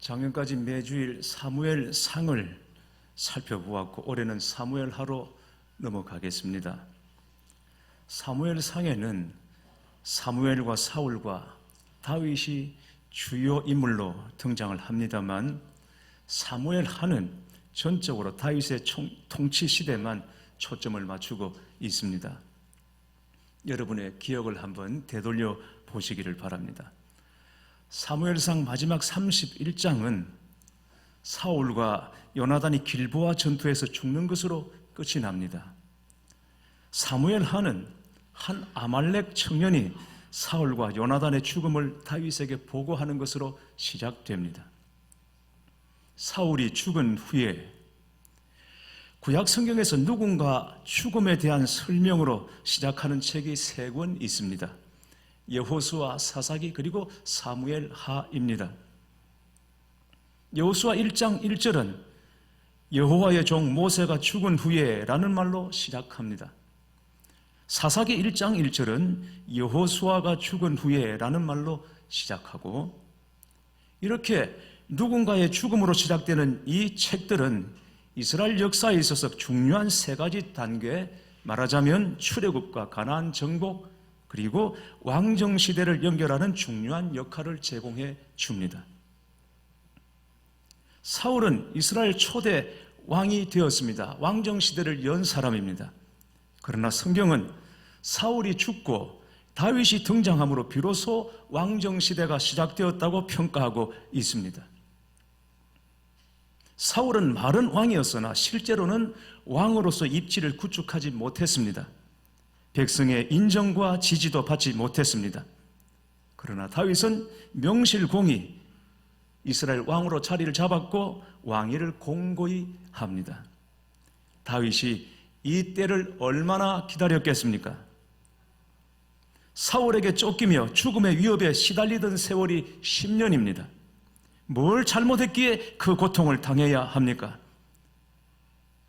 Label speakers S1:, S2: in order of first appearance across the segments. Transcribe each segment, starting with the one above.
S1: 작년까지 매주일 사무엘 상을 살펴보았고 올해는 사무엘 하로 넘어가겠습니다. 사무엘 상에는 사무엘과 사울과 다윗이 주요 인물로 등장을 합니다만 사무엘 하는 전적으로 다윗의 통치 시대만 초점을 맞추고 있습니다. 여러분의 기억을 한번 되돌려 보시기를 바랍니다. 사무엘상 마지막 31장은 사울과 요나단이 길보아 전투에서 죽는 것으로 끝이 납니다. 사무엘 하는 한 아말렉 청년이 사울과 요나단의 죽음을 다윗에게 보고하는 것으로 시작됩니다. 사울이 죽은 후에 구약 성경에서 누군가 죽음에 대한 설명으로 시작하는 책이 3권 있습니다. 여호수아, 사사기, 그리고 사무엘 하입니다. 여호수아 1장 1절은 여호와의 종 모세가 죽은 후에 라는 말로 시작합니다. 사사기 1장 1절은 여호수아가 죽은 후에 라는 말로 시작하고, 이렇게 누군가의 죽음으로 시작되는 이 책들은 이스라엘 역사에 있어서 중요한 3가지 단계, 말하자면 출애굽과 가나안 정복, 그리고 왕정시대를 연결하는 중요한 역할을 제공해 줍니다. 사울은 이스라엘 초대 왕이 되었습니다. 왕정시대를 연 사람입니다. 그러나 성경은 사울이 죽고 다윗이 등장함으로 비로소 왕정시대가 시작되었다고 평가하고 있습니다. 사울은 말은 왕이었으나 실제로는 왕으로서 입지를 구축하지 못했습니다. 백성의 인정과 지지도 받지 못했습니다. 그러나 다윗은 명실공히 이스라엘 왕으로 자리를 잡았고 왕위를 공고히 합니다. 다윗이 이 때를 얼마나 기다렸겠습니까? 사울에게 쫓기며 죽음의 위협에 시달리던 세월이 10년입니다. 뭘 잘못했기에 그 고통을 당해야 합니까?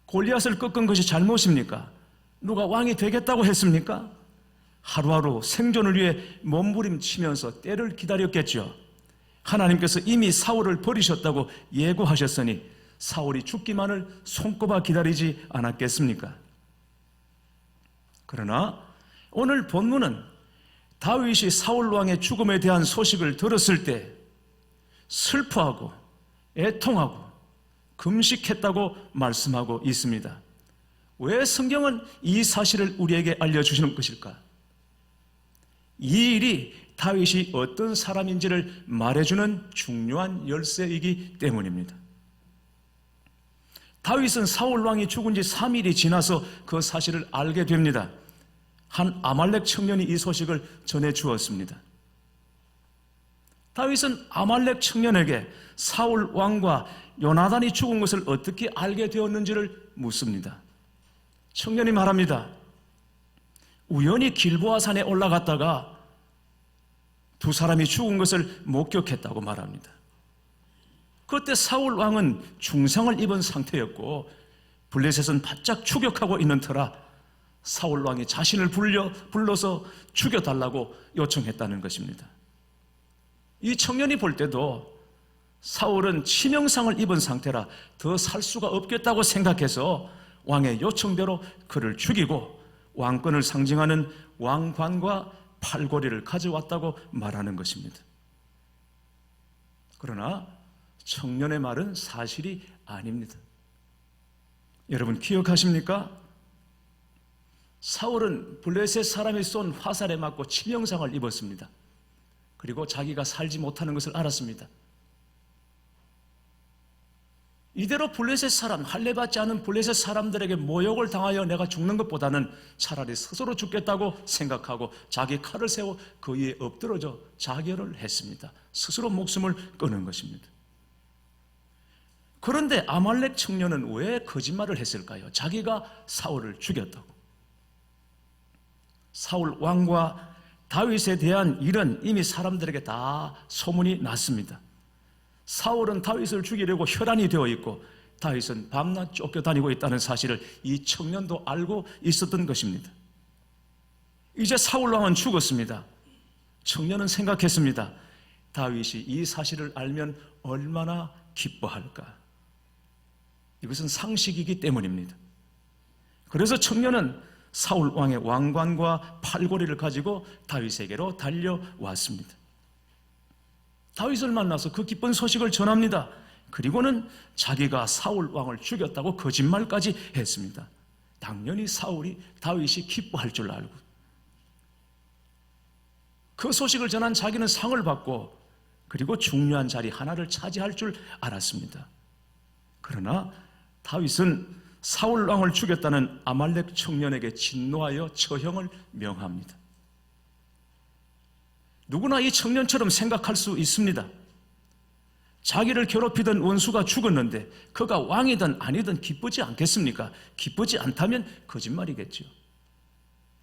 S1: 골리앗을 꺾은 것이 잘못입니까? 누가 왕이 되겠다고 했습니까? 하루하루 생존을 위해 몸부림치면서 때를 기다렸겠죠. 하나님께서 이미 사울을 버리셨다고 예고하셨으니 사울이 죽기만을 손꼽아 기다리지 않았겠습니까? 그러나 오늘 본문은 다윗이 사울 왕의 죽음에 대한 소식을 들었을 때 슬퍼하고 애통하고 금식했다고 말씀하고 있습니다. 왜 성경은 이 사실을 우리에게 알려주시는 것일까? 이 일이 다윗이 어떤 사람인지를 말해주는 중요한 열쇠이기 때문입니다. 다윗은 사울 왕이 죽은 지 3일이 지나서 그 사실을 알게 됩니다. 한 아말렉 청년이 이 소식을 전해 주었습니다. 다윗은 아말렉 청년에게 사울 왕과 요나단이 죽은 것을 어떻게 알게 되었는지를 묻습니다. 청년이 말합니다. 우연히 길보아 산에 올라갔다가 2 사람이 죽은 것을 목격했다고 말합니다. 그때 사울 왕은 중상을 입은 상태였고 블레셋은 바짝 추격하고 있는 터라 사울 왕이 자신을 불러서 죽여달라고 요청했다는 것입니다. 이 청년이 볼 때도 사울은 치명상을 입은 상태라 더 살 수가 없겠다고 생각해서 왕의 요청대로 그를 죽이고 왕권을 상징하는 왕관과 팔고리를 가져왔다고 말하는 것입니다. 그러나 청년의 말은 사실이 아닙니다. 여러분 기억하십니까? 사울은 블레셋 사람이 쏜 화살에 맞고 치명상을 입었습니다. 그리고 자기가 살지 못하는 것을 알았습니다. 이대로 블레셋 사람, 할례받지 않은 블레셋 사람들에게 모욕을 당하여 내가 죽는 것보다는 차라리 스스로 죽겠다고 생각하고 자기 칼을 세워 그 위에 엎드러져 자결을 했습니다. 스스로 목숨을 끊은 것입니다. 그런데 아말렉 청년은 왜 거짓말을 했을까요? 자기가 사울을 죽였다고. 사울 왕과 다윗에 대한 일은 이미 사람들에게 다 소문이 났습니다. 사울은 다윗을 죽이려고 혈안이 되어 있고 다윗은 밤낮 쫓겨다니고 있다는 사실을 이 청년도 알고 있었던 것입니다. 이제 사울 왕은 죽었습니다. 청년은 생각했습니다. 다윗이 이 사실을 알면 얼마나 기뻐할까? 이것은 상식이기 때문입니다. 그래서 청년은 사울 왕의 왕관과 팔고리를 가지고 다윗에게로 달려왔습니다. 다윗을 만나서 그 기쁜 소식을 전합니다. 그리고는 자기가 사울 왕을 죽였다고 거짓말까지 했습니다. 당연히 사울이 다윗이 기뻐할 줄 알고, 그 소식을 전한 자기는 상을 받고 그리고 중요한 자리 하나를 차지할 줄 알았습니다. 그러나 다윗은 사울 왕을 죽였다는 아말렉 청년에게 진노하여 처형을 명합니다. 누구나 이 청년처럼 생각할 수 있습니다. 자기를 괴롭히던 원수가 죽었는데 그가 왕이든 아니든 기쁘지 않겠습니까? 기쁘지 않다면 거짓말이겠죠.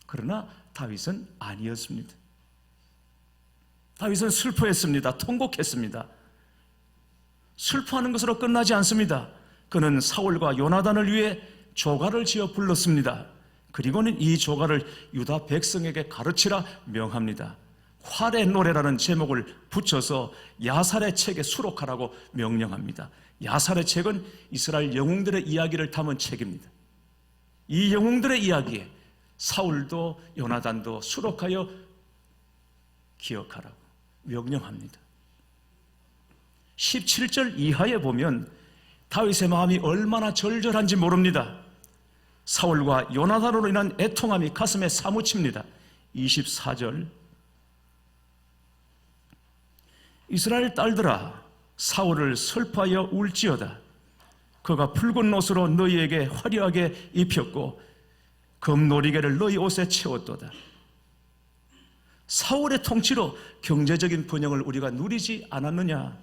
S1: 그러나 다윗은 아니었습니다. 다윗은 슬퍼했습니다. 통곡했습니다. 슬퍼하는 것으로 끝나지 않습니다. 그는 사울과 요나단을 위해 조가를 지어 불렀습니다. 그리고는 이 조가를 유다 백성에게 가르치라 명합니다. 활의 노래라는 제목을 붙여서 야살의 책에 수록하라고 명령합니다. 야살의 책은 이스라엘 영웅들의 이야기를 담은 책입니다. 이 영웅들의 이야기에 사울도 요나단도 수록하여 기억하라고 명령합니다. 17절 이하에 보면 다윗의 마음이 얼마나 절절한지 모릅니다. 사울과 요나단으로 인한 애통함이 가슴에 사무칩니다. 24절, 이스라엘 딸들아, 사울을 슬퍼하여 울지어다. 그가 붉은 옷으로 너희에게 화려하게 입혔고 금노리개를 너희 옷에 채웠도다. 사울의 통치로 경제적인 번영을 우리가 누리지 않았느냐?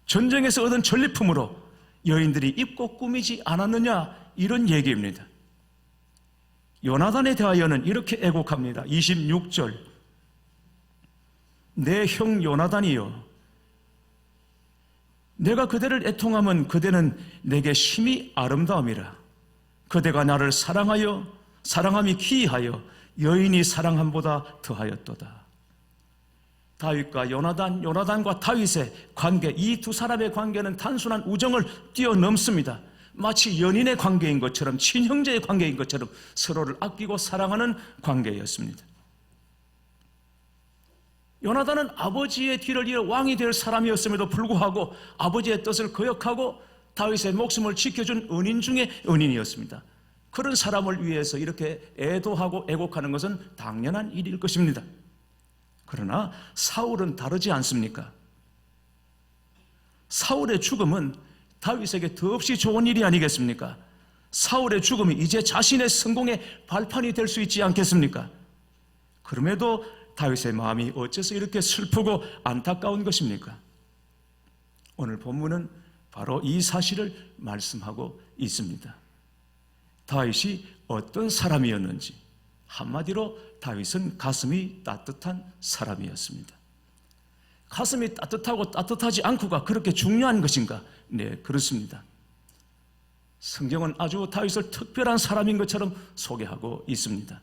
S1: 전쟁에서 얻은 전리품으로 여인들이 입고 꾸미지 않았느냐? 이런 얘기입니다. 요나단에 대하여는 이렇게 애곡합니다. 26절, 내 형 요나단이여, 내가 그대를 애통하면 그대는 내게 심히 아름다움이라. 그대가 나를 사랑함이 기이하여 여인이 사랑함보다 더하였도다. 다윗과 요나단과 다윗의 관계, 이 두 사람의 관계는 단순한 우정을 뛰어넘습니다. 마치 연인의 관계인 것처럼, 친형제의 관계인 것처럼 서로를 아끼고 사랑하는 관계였습니다. 요나단은 아버지의 뒤를 이어 왕이 될 사람이었음에도 불구하고 아버지의 뜻을 거역하고 다윗의 목숨을 지켜준 은인 중에 은인이었습니다. 그런 사람을 위해서 이렇게 애도하고 애곡하는 것은 당연한 일일 것입니다. 그러나 사울은 다르지 않습니까? 사울의 죽음은 다윗에게 더없이 좋은 일이 아니겠습니까? 사울의 죽음이 이제 자신의 성공의 발판이 될 수 있지 않겠습니까? 그럼에도 다윗의 마음이 어째서 이렇게 슬프고 안타까운 것입니까? 오늘 본문은 바로 이 사실을 말씀하고 있습니다. 다윗이 어떤 사람이었는지, 한마디로 다윗은 가슴이 따뜻한 사람이었습니다. 가슴이 따뜻하고 따뜻하지 않고가 그렇게 중요한 것인가? 네, 그렇습니다. 성경은 아주 다윗을 특별한 사람인 것처럼 소개하고 있습니다.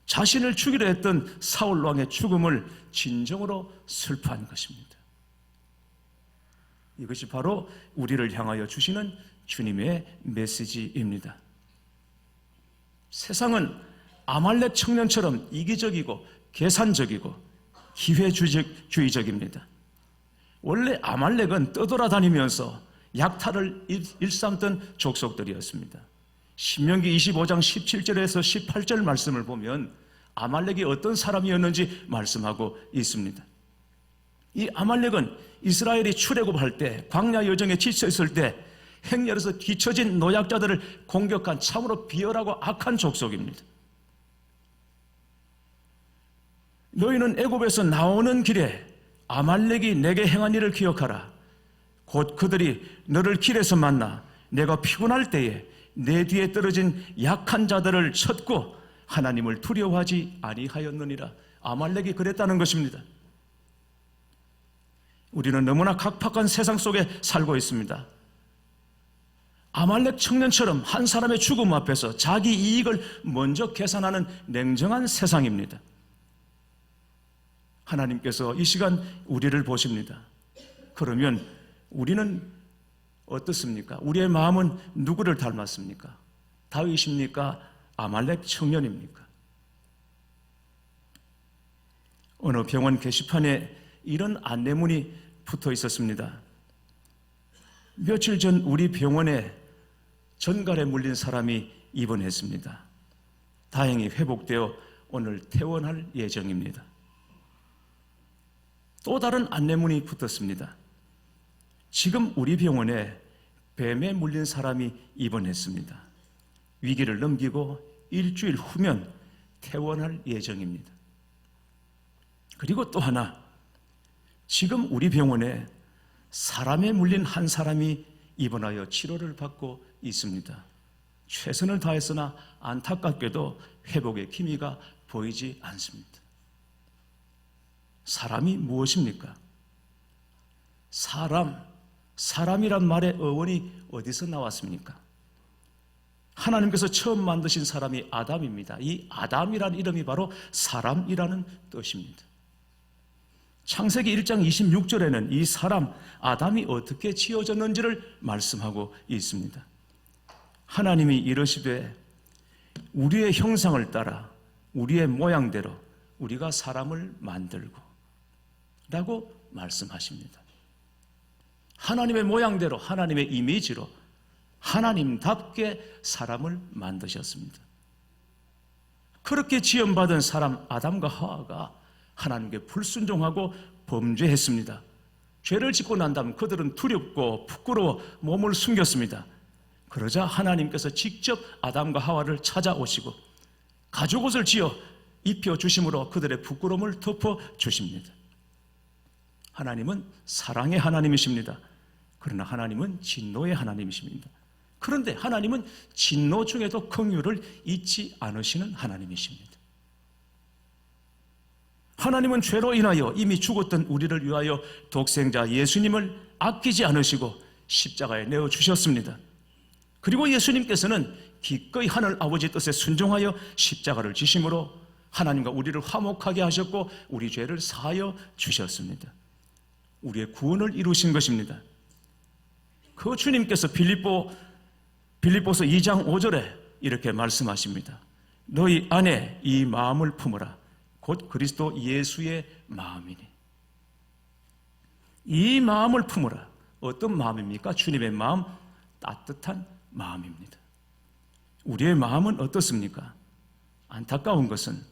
S1: 자신을 죽이려 했던 사울 왕의 죽음을 진정으로 슬퍼한 것입니다. 이것이 바로 우리를 향하여 주시는 주님의 메시지입니다. 세상은 아말렉 청년처럼 이기적이고 계산적이고 기회주의적입니다. 원래 아말렉은 떠돌아다니면서 약탈을 일삼던 족속들이었습니다. 신명기 25장 17절에서 18절 말씀을 보면 아말렉이 어떤 사람이었는지 말씀하고 있습니다. 이 아말렉은 이스라엘이 출애굽할 때, 광야 여정에 지쳐 있을 때 행렬에서 뒤처진 노약자들을 공격한 참으로 비열하고 악한 족속입니다. 너희는 애굽에서 나오는 길에 아말렉이 내게 행한 일을 기억하라. 곧 그들이 너를 길에서 만나 내가 피곤할 때에 내 뒤에 떨어진 약한 자들을 쳤고 하나님을 두려워하지 아니하였느니라. 아말렉이 그랬다는 것입니다. 우리는 너무나 각박한 세상 속에 살고 있습니다. 아말렉 청년처럼 한 사람의 죽음 앞에서 자기 이익을 먼저 계산하는 냉정한 세상입니다. 하나님께서 이 시간 우리를 보십니다. 그러면 우리는 어떻습니까? 우리의 마음은 누구를 닮았습니까? 다윗입니까? 아말렉 청년입니까? 어느 병원 게시판에 이런 안내문이 붙어 있었습니다. 며칠 전 우리 병원에 전갈에 물린 사람이 입원했습니다. 다행히 회복되어 오늘 퇴원할 예정입니다. 또 다른 안내문이 붙었습니다. 지금 우리 병원에 뱀에 물린 사람이 입원했습니다. 위기를 넘기고 일주일 후면 퇴원할 예정입니다. 그리고 또 하나, 지금 우리 병원에 사람에 물린 한 사람이 입원하여 치료를 받고 있습니다. 최선을 다했으나 안타깝게도 회복의 기미가 보이지 않습니다. 사람이 무엇입니까? 사람이란 말의 어원이 어디서 나왔습니까? 하나님께서 처음 만드신 사람이 아담입니다. 이 아담이라는 이름이 바로 사람이라는 뜻입니다. 창세기 1장 26절에는 이 사람 아담이 어떻게 지어졌는지를 말씀하고 있습니다. 하나님이 이르시되 우리의 형상을 따라 우리의 모양대로 우리가 사람을 만들고 라고 말씀하십니다. 하나님의 모양대로 하나님의 이미지로 하나님답게 사람을 만드셨습니다. 그렇게 지음받은 사람 아담과 하와가 하나님께 불순종하고 범죄했습니다. 죄를 짓고 난 다음 그들은 두렵고 부끄러워 몸을 숨겼습니다. 그러자 하나님께서 직접 아담과 하와를 찾아오시고 가죽옷을 지어 입혀주심으로 그들의 부끄러움을 덮어주십니다. 하나님은 사랑의 하나님이십니다. 그러나 하나님은 진노의 하나님이십니다. 그런데 하나님은 진노 중에도 긍휼을 잊지 않으시는 하나님이십니다. 하나님은 죄로 인하여 이미 죽었던 우리를 위하여 독생자 예수님을 아끼지 않으시고 십자가에 내어주셨습니다. 그리고 예수님께서는 기꺼이 하늘 아버지 뜻에 순종하여 십자가를 지심으로 하나님과 우리를 화목하게 하셨고 우리 죄를 사하여 주셨습니다. 우리의 구원을 이루신 것입니다. 그 주님께서 빌립보서 2장 5절에 이렇게 말씀하십니다. 너희 안에 이 마음을 품으라. 곧 그리스도 예수의 마음이니. 이 마음을 품으라. 어떤 마음입니까? 주님의 마음, 따뜻한 마음입니다. 우리의 마음은 어떻습니까? 안타까운 것은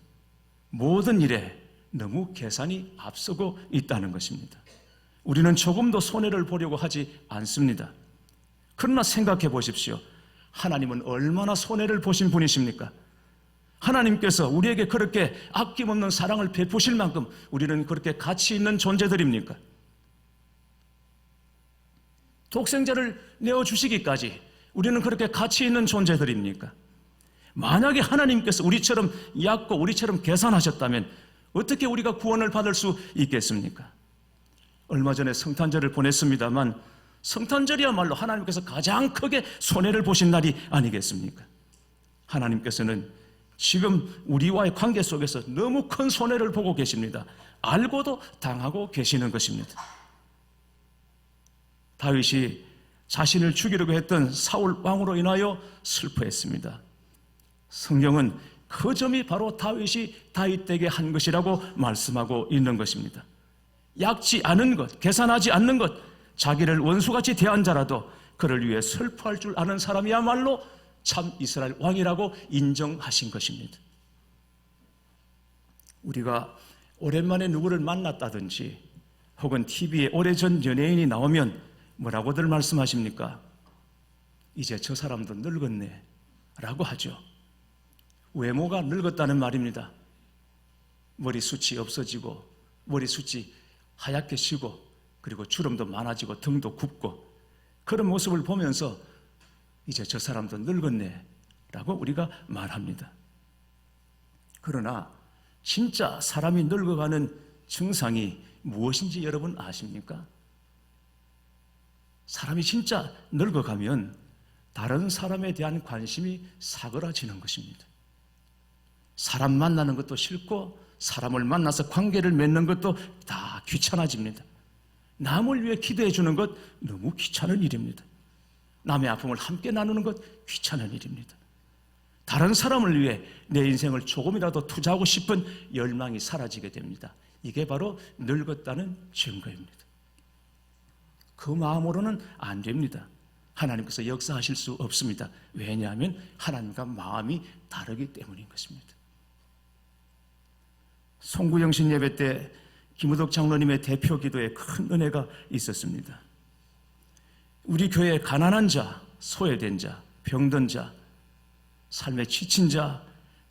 S1: 모든 일에 너무 계산이 앞서고 있다는 것입니다. 우리는 조금도 손해를 보려고 하지 않습니다. 그러나 생각해 보십시오. 하나님은 얼마나 손해를 보신 분이십니까? 하나님께서 우리에게 그렇게 아낌없는 사랑을 베푸실 만큼 우리는 그렇게 가치 있는 존재들입니까? 독생자를 내어주시기까지 우리는 그렇게 가치 있는 존재들입니까? 만약에 하나님께서 우리처럼 얕고 우리처럼 계산하셨다면 어떻게 우리가 구원을 받을 수 있겠습니까? 얼마 전에 성탄절을 보냈습니다만 성탄절이야말로 하나님께서 가장 크게 손해를 보신 날이 아니겠습니까? 하나님께서는 지금 우리와의 관계 속에서 너무 큰 손해를 보고 계십니다. 알고도 당하고 계시는 것입니다. 다윗이 자신을 죽이려고 했던 사울 왕으로 인하여 슬퍼했습니다. 성경은 그 점이 바로 다윗이 다윗에게 한 것이라고 말씀하고 있는 것입니다. 얕지 않은 것, 계산하지 않는 것, 자기를 원수같이 대한 자라도 그를 위해 슬퍼할 줄 아는 사람이야말로 참 이스라엘 왕이라고 인정하신 것입니다. 우리가 오랜만에 누구를 만났다든지 혹은 TV에 오래전 연예인이 나오면 뭐라고들 말씀하십니까? 이제 저 사람도 늙었네 라고 하죠. 외모가 늙었다는 말입니다. 머리숱이 없어지고 머리숱이 하얗게 지고 그리고 주름도 많아지고 등도 굽고 그런 모습을 보면서 이제 저 사람도 늙었네 라고 우리가 말합니다. 그러나 진짜 사람이 늙어가는 증상이 무엇인지 여러분 아십니까? 사람이 진짜 늙어가면 다른 사람에 대한 관심이 사그라지는 것입니다. 사람 만나는 것도 싫고 사람을 만나서 관계를 맺는 것도 다 귀찮아집니다. 남을 위해 기도해 주는 것 너무 귀찮은 일입니다. 남의 아픔을 함께 나누는 것 귀찮은 일입니다. 다른 사람을 위해 내 인생을 조금이라도 투자하고 싶은 열망이 사라지게 됩니다. 이게 바로 늙었다는 증거입니다. 그 마음으로는 안 됩니다. 하나님께서 역사하실 수 없습니다. 왜냐하면 하나님과 마음이 다르기 때문인 것입니다. 송구영신 예배 때 김우덕 장로님의 대표 기도에 큰 은혜가 있었습니다. 우리 교회에 가난한 자, 소외된 자, 병든 자, 삶에 지친 자,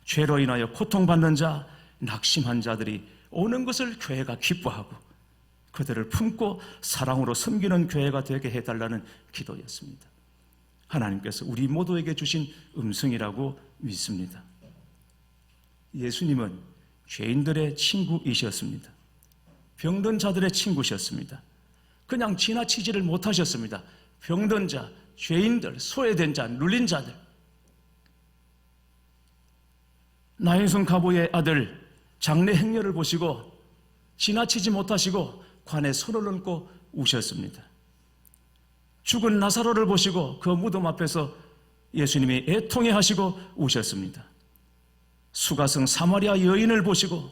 S1: 죄로 인하여 고통받는 자, 낙심한 자들이 오는 것을 교회가 기뻐하고 그들을 품고 사랑으로 섬기는 교회가 되게 해달라는 기도였습니다. 하나님께서 우리 모두에게 주신 음성이라고 믿습니다. 예수님은 죄인들의 친구이셨습니다. 병든 자들의 친구셨습니다. 그냥 지나치지를 못하셨습니다. 병든 자, 죄인들, 소외된 자, 눌린 자들. 나인순 가보의 아들 장례 행렬을 보시고 지나치지 못하시고 관에 손을 얹고 우셨습니다. 죽은 나사로를 보시고 그 무덤 앞에서 예수님이 애통해 하시고 우셨습니다. 수가성 사마리아 여인을 보시고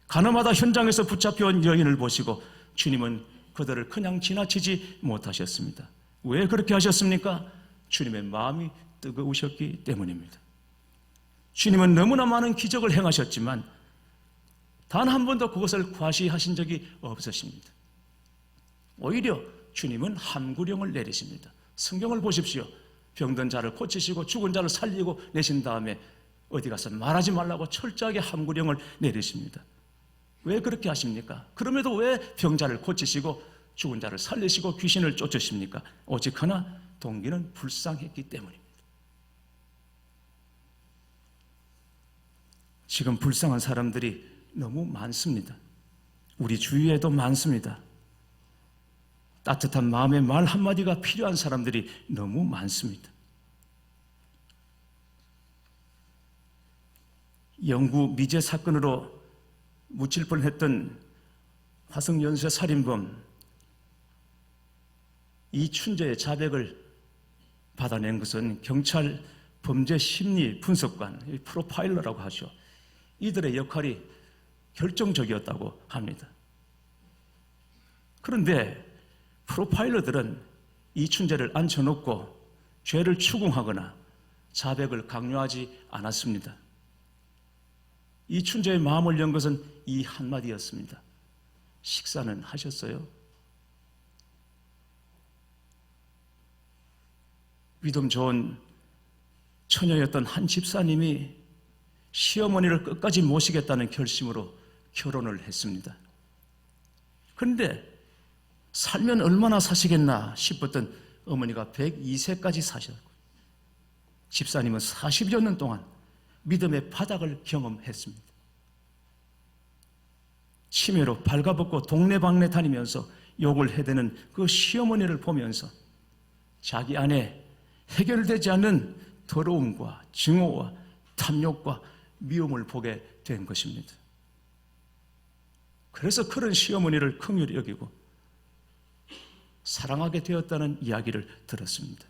S1: 가늠하다 현장에서 붙잡혀온 여인을 보시고 주님은 그들을 그냥 지나치지 못하셨습니다. 왜 그렇게 하셨습니까? 주님의 마음이 뜨거우셨기 때문입니다. 주님은 너무나 많은 기적을 행하셨지만 단 한 번도 그것을 과시하신 적이 없으십니다. 오히려 주님은 함구령을 내리십니다. 성경을 보십시오. 병든 자를 고치시고 죽은 자를 살리고 내신 다음에 어디 가서 말하지 말라고 철저하게 함구령을 내리십니다. 왜 그렇게 하십니까? 그럼에도 왜 병자를 고치시고 죽은 자를 살리시고 귀신을 쫓으십니까? 오직 하나, 동기는 불쌍했기 때문입니다. 지금 불쌍한 사람들이 너무 많습니다. 우리 주위에도 많습니다. 따뜻한 마음의 말 한마디가 필요한 사람들이 너무 많습니다. 영구 미제 사건으로 묻힐 뻔했던 화성연쇄 살인범 이춘재의 자백을 받아낸 것은 경찰 범죄심리분석관, 프로파일러라고 하죠. 이들의 역할이 결정적이었다고 합니다. 그런데 프로파일러들은 이춘재를 앉혀놓고 죄를 추궁하거나 자백을 강요하지 않았습니다. 이춘재의 마음을 연 것은 이 한마디였습니다. 식사는 하셨어요? 믿음 좋은 처녀였던 한 집사님이 시어머니를 끝까지 모시겠다는 결심으로 결혼을 했습니다. 그런데 살면 얼마나 사시겠나 싶었던 어머니가 102세까지 사셨고 집사님은 40여 년 동안 믿음의 바닥을 경험했습니다. 치매로 발가벗고 동네방네 다니면서 욕을 해대는 그 시어머니를 보면서 자기 안에 해결되지 않는 더러움과 증오와 탐욕과 미움을 보게 된 것입니다. 그래서 그런 시어머니를 긍휼히 여기고 사랑하게 되었다는 이야기를 들었습니다.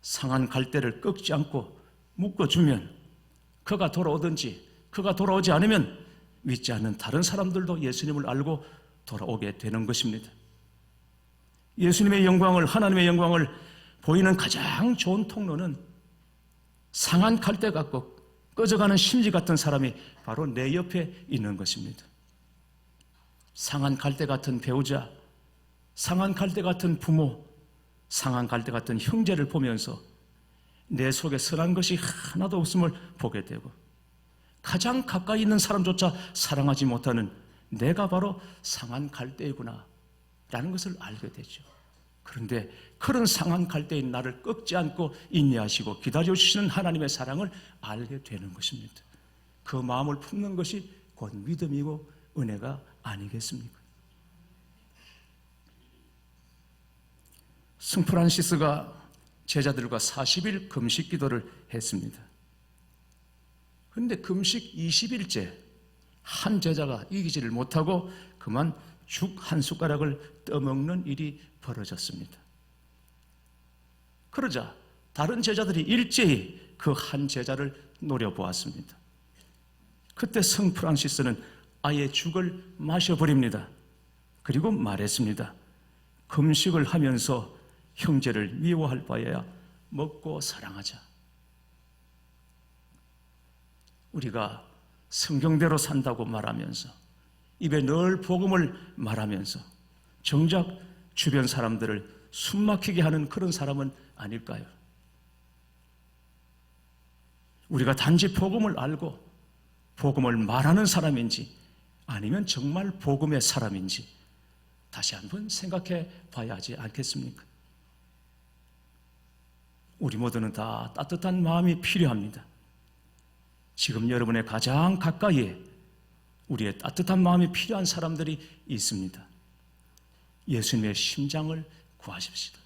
S1: 상한 갈대를 꺾지 않고 묶어주면 그가 돌아오든지 그가 돌아오지 않으면 믿지 않는 다른 사람들도 예수님을 알고 돌아오게 되는 것입니다. 예수님의 영광을, 하나님의 영광을 보이는 가장 좋은 통로는 상한 갈대 같고 꺼져가는 심지 같은 사람이 바로 내 옆에 있는 것입니다. 상한 갈대 같은 배우자, 상한 갈대 같은 부모, 상한 갈대 같은 형제를 보면서 내 속에 선한 것이 하나도 없음을 보게 되고 가장 가까이 있는 사람조차 사랑하지 못하는 내가 바로 상한 갈대이구나 라는 것을 알게 되죠. 그런데 그런 상한 갈대인 나를 꺾지 않고 인내하시고 기다려주시는 하나님의 사랑을 알게 되는 것입니다. 그 마음을 품는 것이 곧 믿음이고 은혜가 아니겠습니까? 성 프란시스가 제자들과 40일 금식 기도를 했습니다. 그런데 금식 20일째 한 제자가 이기지를 못하고 그만 죽 한 숟가락을 떠먹는 일이 벌어졌습니다. 그러자 다른 제자들이 일제히 그 한 제자를 노려보았습니다. 그때 성 프란시스는 아예 죽을 마셔버립니다. 그리고 말했습니다. 금식을 하면서 형제를 미워할 바에야 먹고 사랑하자. 우리가 성경대로 산다고 말하면서 입에 늘 복음을 말하면서 정작 주변 사람들을 숨막히게 하는 그런 사람은 아닐까요? 우리가 단지 복음을 알고 복음을 말하는 사람인지 아니면 정말 복음의 사람인지 다시 한번 생각해 봐야 하지 않겠습니까? 우리 모두는 다 따뜻한 마음이 필요합니다. 지금 여러분의 가장 가까이에 우리의 따뜻한 마음이 필요한 사람들이 있습니다. 예수님의 심장을 구하십시다.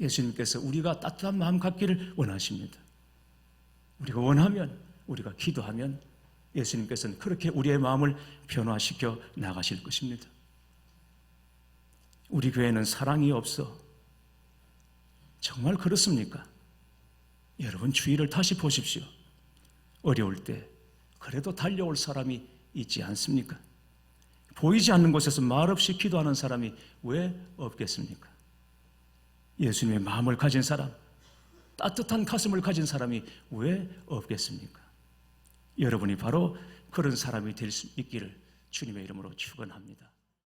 S1: 예수님께서 우리가 따뜻한 마음 갖기를 원하십니다. 우리가 원하면, 우리가 기도하면 예수님께서는 그렇게 우리의 마음을 변화시켜 나가실 것입니다. 우리 교회는 사랑이 없어. 정말 그렇습니까? 여러분 주위를 다시 보십시오. 어려울 때 그래도 달려올 사람이 있지 않습니까? 보이지 않는 곳에서 말없이 기도하는 사람이 왜 없겠습니까? 예수님의 마음을 가진 사람, 따뜻한 가슴을 가진 사람이 왜 없겠습니까? 여러분이 바로 그런 사람이 될 수 있기를 주님의 이름으로 축원합니다.